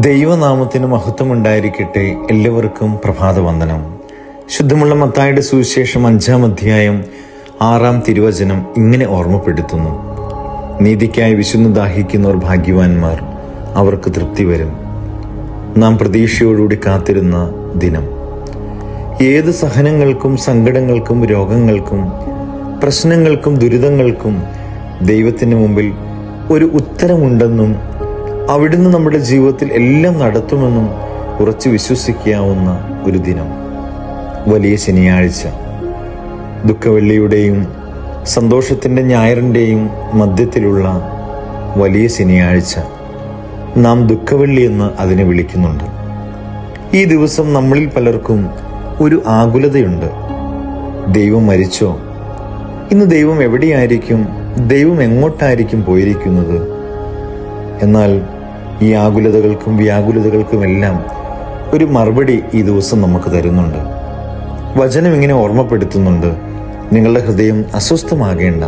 ദൈവനാമത്തിന് മഹത്വമുണ്ടായിരിക്കട്ടെ. എല്ലാവർക്കും പ്രഭാതവന്ദനം. ശുദ്ധമുള്ള മത്തായിയുടെ സുവിശേഷം 5-ാം അധ്യായം 6-ാം തിരുവചനം ഇങ്ങനെ ഓർമ്മപ്പെടുത്തുന്നു: നീതിക്കായി വിശന്നു ദാഹിക്കുന്നവർ ഭാഗ്യവാന്മാർ, അവർക്ക് തൃപ്തി വരും. നാം പ്രതീക്ഷയോടുകൂടി കാത്തിരുന്ന ദിനം. ഏത് സഹനങ്ങൾക്കും സങ്കടങ്ങൾക്കും രോഗങ്ങൾക്കും പ്രശ്നങ്ങൾക്കും ദുരിതങ്ങൾക്കും ദൈവത്തിന് മുമ്പിൽ ഒരു ഉത്തരമുണ്ടെന്നും അവിടുന്ന് നമ്മുടെ ജീവിതത്തിൽ എല്ലാം നടത്തുമെന്നും ഉറച്ചു വിശ്വസിക്കാവുന്ന ഒരു ദിനം. വലിയ ശനിയാഴ്ച, ദുഃഖവെള്ളിയുടെയും സന്തോഷത്തിൻ്റെ ഞായറിൻ്റെയും മധ്യത്തിലുള്ള വലിയ ശനിയാഴ്ച. നാം ദുഃഖവെള്ളി എന്ന് അതിനെ വിളിക്കുന്നുണ്ട്. ഈ ദിവസം നമ്മളിൽ പലർക്കും ഒരു ആകുലതയുണ്ട്. ദൈവം മരിച്ചോ? ഇന്ന് ദൈവം എവിടെയായിരിക്കും? ദൈവം എങ്ങോട്ടായിരിക്കും പോയിരിക്കുന്നത്? എന്നാൽ ഈ ആകുലതകൾക്കും വ്യാകുലതകൾക്കുമെല്ലാം ഒരു മറുപടി ഈ ദിവസം നമുക്ക് തരുന്നുണ്ട്. വചനം ഇങ്ങനെ ഓർമ്മപ്പെടുത്തുന്നുണ്ട്: നിങ്ങളുടെ ഹൃദയം അസ്വസ്ഥമാകേണ്ട,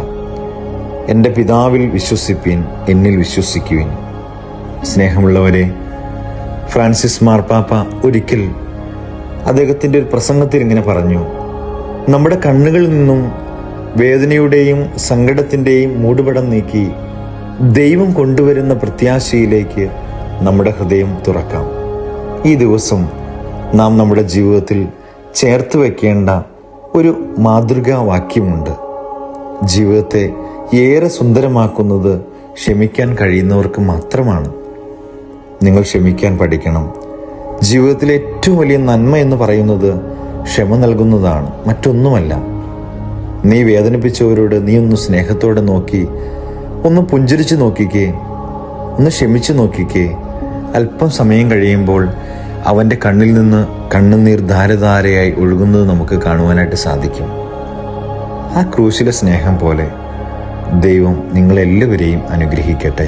എൻ്റെ പിതാവിൽ വിശ്വസിപ്പീൻ, എന്നിൽ വിശ്വസിക്കുവിൻ. സ്നേഹമുള്ളവരെ, ഫ്രാൻസിസ് മാർപ്പാപ്പ ഒരിക്കൽ അദ്ദേഹത്തിൻ്റെ ഒരു പ്രസംഗത്തിൽ ഇങ്ങനെ പറഞ്ഞു: നമ്മുടെ കണ്ണുകളിൽ നിന്നും വേദനയുടെയും സങ്കടത്തിൻ്റെയും മൂടുപടം നീക്കി ദൈവം കൊണ്ടുവരുന്ന പ്രത്യാശയിലേക്ക് നമ്മുടെ ഹൃദയം തുറക്കാം. ഈ ദിവസം നാം നമ്മുടെ ജീവിതത്തിൽ ചേർത്ത് വയ്ക്കേണ്ട ഒരു മാതൃകാ വാക്യമുണ്ട്: ജീവിതത്തെ ഏറെ സുന്ദരമാക്കുന്നത് ക്ഷമിക്കാൻ കഴിയുന്നവർക്ക് മാത്രമാണ്. നിങ്ങൾ ക്ഷമിക്കാൻ പഠിക്കണം. ജീവിതത്തിലെ ഏറ്റവും വലിയ നന്മ എന്ന് പറയുന്നത് ക്ഷമ നൽകുന്നതാണ്, മറ്റൊന്നുമല്ല. നീ വേദനിപ്പിച്ചവരോട് നീ ഒന്ന് സ്നേഹത്തോടെ നോക്കി, ഒന്ന് പുഞ്ചിരിച്ചു നോക്കിക്കേ, ഒന്ന് ക്ഷമിച്ചു നോക്കിക്കേ. അല്പം സമയം കഴിയുമ്പോൾ അവൻ്റെ കണ്ണിൽ നിന്ന് കണ്ണുനീർ ധാരധാരയായി ഒഴുകുന്നത് നമുക്ക് കാണുവാനായിട്ട് സാധിക്കും. ആ ക്രൂശിലെ സ്നേഹം പോലെ ദൈവം നിങ്ങളെല്ലാവരെയും അനുഗ്രഹിക്കട്ടെ.